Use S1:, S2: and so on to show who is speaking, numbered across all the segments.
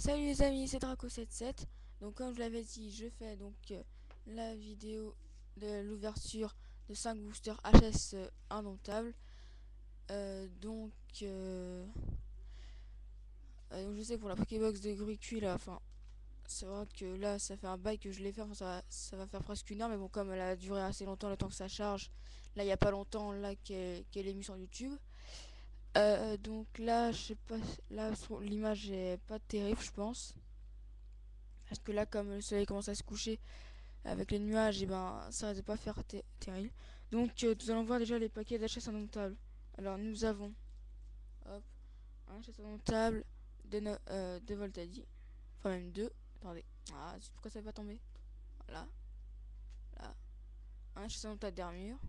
S1: Salut les amis, c'est Draco77. Donc comme je l'avais dit, je fais donc la vidéo de l'ouverture de 5 boosters HS indomptables. Donc, donc je sais que pour la Pokébox de Gruicui là, enfin c'est vrai que là ça fait un bail que je l'ai fait, enfin, ça va faire presque une heure, mais bon comme elle a duré assez longtemps le temps que ça charge, là il n'y a pas longtemps là qu'elle est mise sur YouTube. Donc là je sais pas, là l'image est pas terrible je pense. Parce que là, comme le soleil commence à se coucher avec les nuages, et ben ça risque de pas faire terrible. Donc nous allons voir déjà les paquets d'HS indomptables. Alors nous avons hop, un HS indomptable de Voltadi. Enfin même deux. Attendez. Ah, pourquoi ça va pas tomber? Voilà. Là. Un HS indomptable d'Armure.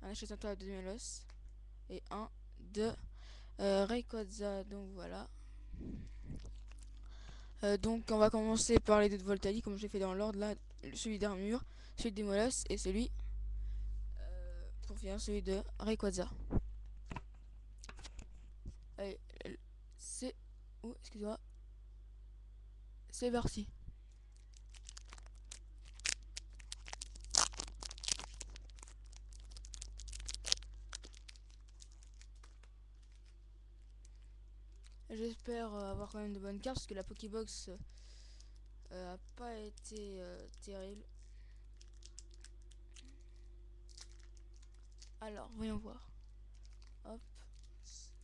S1: Un HS indomptable de Melos. Et un de Rayquaza. Donc voilà. Donc on va commencer par les deux de Voltali, comme j'ai fait dans l'ordre là, celui d'Armure, celui de Demolos et celui pour finir celui de Rayquaza. Allez, c'est... Oh, excusez-moi. C'est parti. J'espère avoir quand même de bonnes cartes, parce que la Pokébox a pas été terrible. Alors, voyons voir. Hop.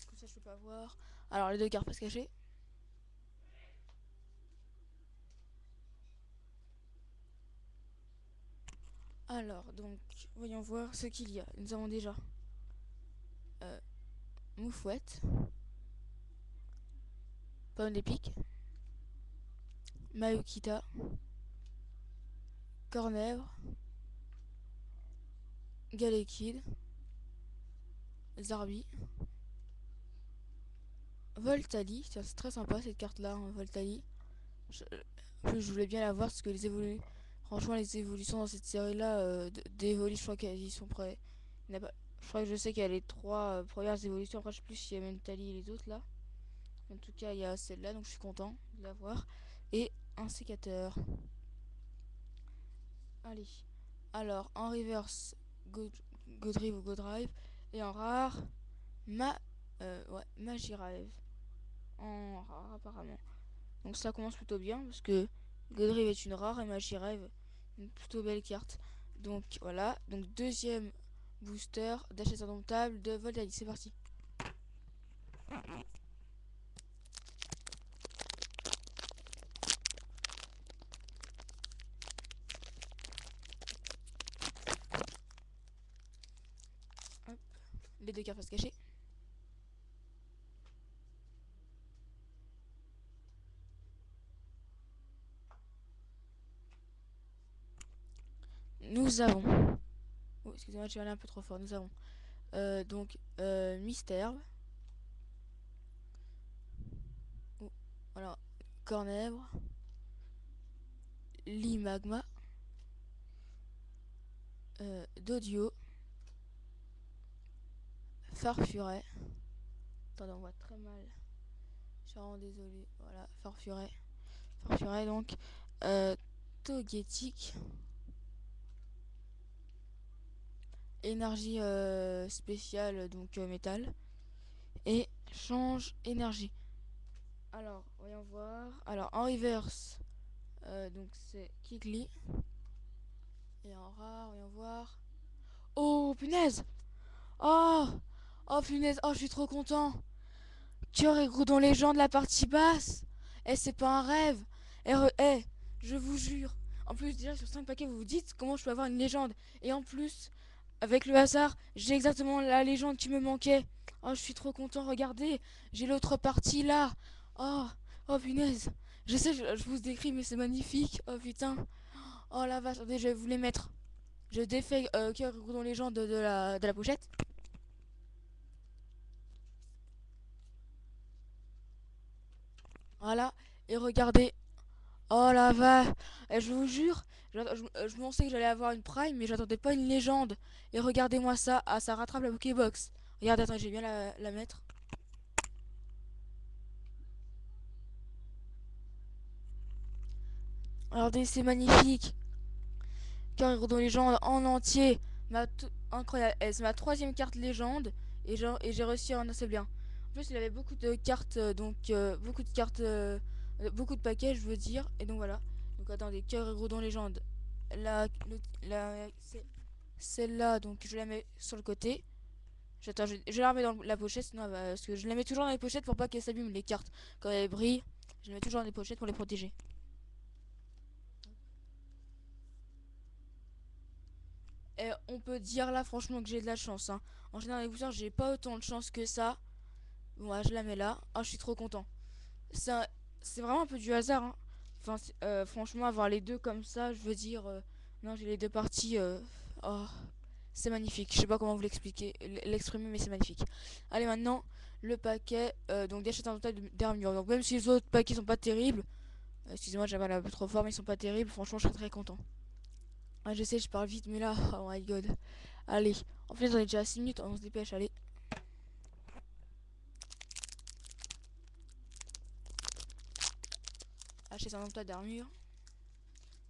S1: Comme ça, je peux pas voir. Alors, les deux cartes pas cachées. Alors, donc, voyons voir ce qu'il y a. Nous avons déjà euh, Moufouette, Pomme d'épique, Mayukita, Cornèvre, Galekid, Zarbi, Voltali. Tiens, c'est très sympa cette carte là, hein, Voltali. En plus, je voulais bien la voir parce que franchement, les évolutions dans cette série là d'évoluer, je crois qu'elles y sont prêts. Je crois que je sais qu'il y a les trois premières évolutions. Après, je sais plus s'il y a Mentali et les autres là. En tout cas, il y a celle-là, donc je suis content de la voir. Et un sécateur. Allez. Alors, en reverse, Godrive ou Godrive. Et en rare, Magirive. En rare, apparemment. Donc, ça commence plutôt bien parce que Godrive est une rare et Magirive, une plutôt belle carte. Donc, voilà. Donc, deuxième booster d'achat indomptable de Voltali. C'est parti. Hop. Les deux cartes face cachée. Nous avons. Oh, excusez-moi, je vais aller un peu trop fort. Nous avons donc Mystère. Oh, alors, Cornèvre. Limagma. Dodio. Farfuret. Attendez, on voit très mal. Je suis vraiment désolé. Voilà, Farfuret. Farfuret donc. Togetic. Énergie spéciale, donc métal. Et change énergie. Alors, voyons voir. Alors, en reverse, donc c'est Kigli. Et en rare, voyons voir. Oh, punaise! Oh! Oh, punaise! Oh, je suis trop content! Cœur et Groudon Légende, la partie basse! Eh, c'est pas un rêve! Eh, je vous jure! En plus, déjà sur 5 paquets, vous vous dites comment je peux avoir une légende. Et en plus, avec le hasard, j'ai exactement la légende qui me manquait. Oh, je suis trop content, regardez! J'ai l'autre partie là! Oh! Oh, punaise! Je sais, je vous décris, mais c'est magnifique! Oh, putain! Oh la vache, attendez, je vais vous les mettre. Je défais Cœur et Groudon Légende de la pochette. Voilà, et regardez. Oh la vache. Et je vous jure, je pensais que j'allais avoir une prime, mais j'attendais pas une légende. Et regardez-moi ça. Ah, ça rattrape la Pokébox. Regardez, attends, j'ai bien la mettre. Regardez, c'est magnifique. Carreau légende en entier. Incroyable. C'est ma troisième carte légende. Et j'ai réussi à en assez bien. En plus, il avait beaucoup de cartes. Beaucoup de cartes. Beaucoup de paquets, je veux dire. Et donc voilà. Donc attendez, cœur et Rodon légende. La, celle-là, donc je la mets sur le côté. J'attends, je la remets dans la pochette, sinon, parce que je la mets toujours dans les pochettes pour pas qu'elles s'abîment les cartes. Quand elles brillent, je les mets toujours dans les pochettes pour les protéger. Et on peut dire là franchement que j'ai de la chance, hein. En général les boosters j'ai pas autant de chance que ça. Bon ouais, je la mets là. Ah je suis trop content. Ça, c'est vraiment un peu du hasard, hein. Enfin franchement avoir les deux comme ça, je veux dire non j'ai les deux parties. Oh, c'est magnifique. Je sais pas comment vous l'exprimer mais c'est magnifique. Allez maintenant le paquet donc d'achat un total d'armure. Donc même si les autres paquets sont pas terribles, excusez-moi j'avais un peu trop fort mais ils sont pas terribles. Franchement je serais très content. Ah, je sais, je parle vite, mais là, oh my god. Allez, en fait, on est déjà à 6 minutes, on se dépêche, allez. Acheter un tas d'armure.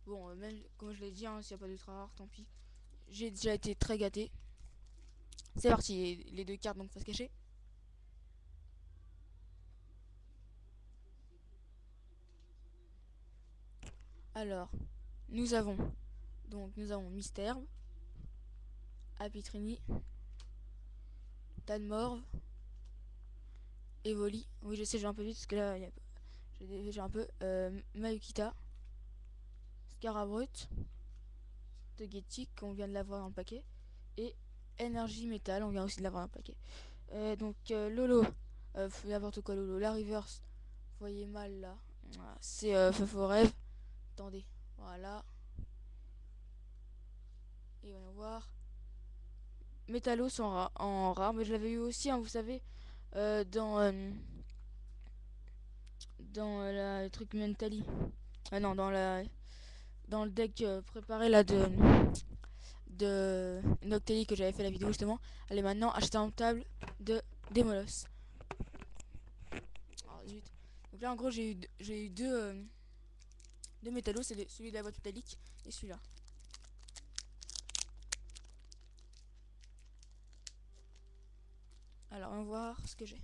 S1: Bon, même comme je l'ai dit, hein, s'il n'y a pas d'ultra rare, tant pis. J'ai déjà été très gâté. C'est parti, les deux cartes donc face cachée. Alors, nous avons Mystère, Apitrini, Tanmorv, Evoli. Oui, je sais, j'ai un peu vite parce que là, j'ai un peu. Mayukita, Scarabrut, Togetic, on vient de l'avoir dans le paquet. Et Énergie Métal, on vient aussi de l'avoir dans le paquet. Lolo, n'importe quoi Lolo, la reverse, vous voyez mal là, c'est Faux Rêve, attendez, voilà, et on va voir, Métalos en rare, mais je l'avais eu aussi, hein, vous savez, dans le truc Mentally, ah non, dans le deck préparé là de Noctali que j'avais fait la vidéo justement. Allez maintenant acheter un table de Demolos. Oh, zut. Donc là en gros j'ai eu deux métallos, c'est celui de la boîte métallique et celui-là. Alors on va voir ce que j'ai.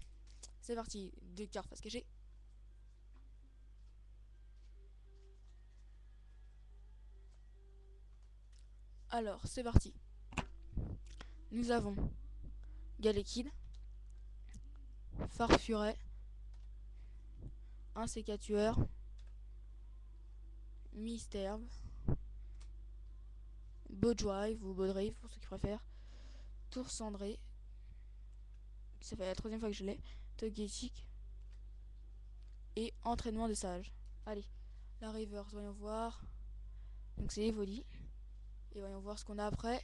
S1: C'est parti, deux cartes parce que j'ai. Alors c'est parti. Nous avons Galekid, Farfuret, un sécatueur, Mystère, Bodrive ou Bodrive pour ceux qui préfèrent, Tour Cendré, ça fait la troisième fois que je l'ai, Togetic et Entraînement des sages. Allez, la reverse, voyons voir. Donc c'est Evoli. Et voyons voir ce qu'on a après.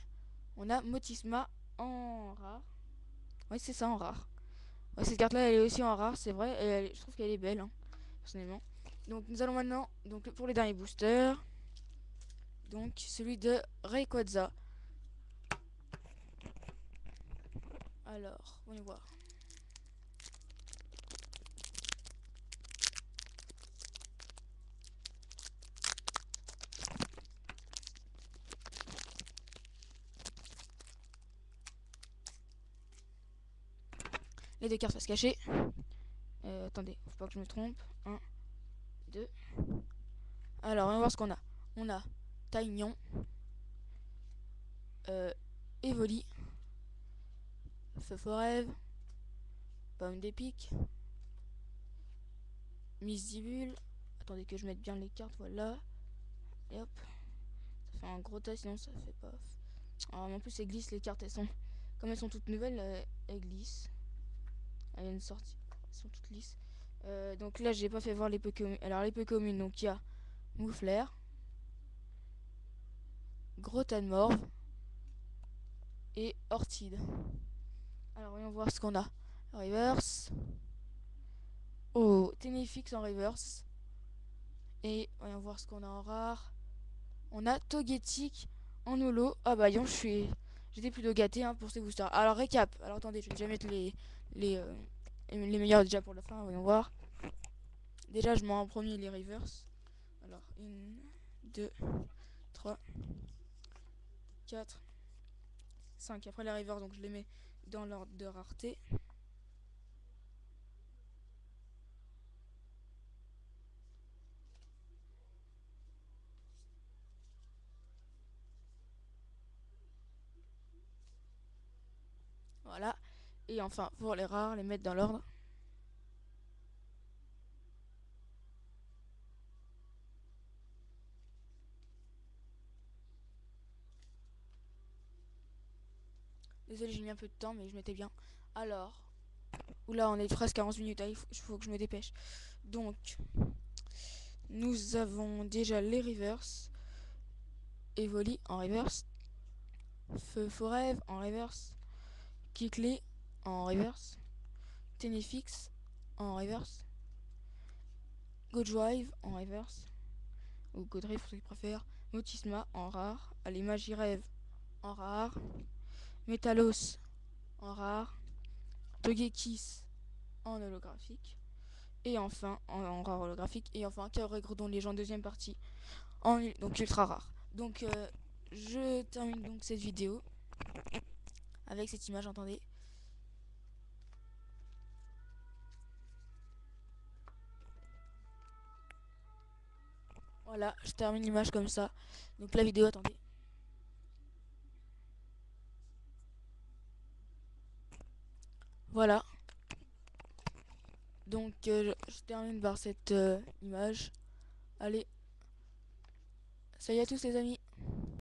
S1: On a Motisma en rare. Oui, c'est ça en rare. Ouais, cette carte là elle est aussi en rare, c'est vrai. Et je trouve qu'elle est belle, hein, personnellement. Donc nous allons maintenant donc, pour les derniers boosters. Donc celui de Rayquaza. Alors, voyons voir. Les deux cartes face cachée. Attendez, faut pas que je me trompe. 1, 2. Alors, on va voir ce qu'on a. On a Taignon, Evoli, Feu Forêve, Pomme d'épique, Misdibule. Attendez que je mette bien les cartes, voilà. Et hop. Ça fait un gros tas, sinon ça fait pas. Alors, en plus, elles glissent les cartes, elles sont. Comme elles sont toutes nouvelles, elles glissent. Elles viennent sortir. Elles sont toutes lisses. Donc là, j'ai pas fait voir les peu communes. Alors, les peu communes, donc il y a Mouflair, Gros Morve et Ortide. Alors, voyons voir ce qu'on a. Reverse. Oh, Ténéfix en reverse. Et voyons voir ce qu'on a en rare. On a Togetic en holo. Ah bah, j'étais plutôt gâté, hein, pour ces boosters. Alors, récap. Alors, attendez, je vais déjà mettre les, euh, les meilleurs déjà pour la fin. Voyons voir. Déjà, je mets en premier les reverse. Alors, une. 2, 3, 4, 5. Après les rivers, donc je les mets dans l'ordre de rareté. Voilà. Et enfin, pour les rares, les mettre dans l'ordre. Désolé, j'ai mis un peu de temps, mais je m'étais bien. Alors, oula, on est presque à 11 minutes. Il faut que je me dépêche. Donc, nous avons déjà les reverse. Evoli en reverse. Feu Forever en reverse. Kikli en reverse. Tenefix en reverse. Godrive en reverse. Ou Godrive pour ceux qui préfèrent. Motisma en rare. Allez, Magirève en rare. Metalos en rare. Togekiss en holographique. Et enfin, en rare holographique. Et enfin, Kyogre Légende deuxième partie. Donc ultra rare. Donc je termine donc cette vidéo avec cette image, entendez. Voilà, je termine l'image comme ça. Donc la vidéo, attendez. Voilà. Donc je termine par cette image. Allez, salut à tous les amis.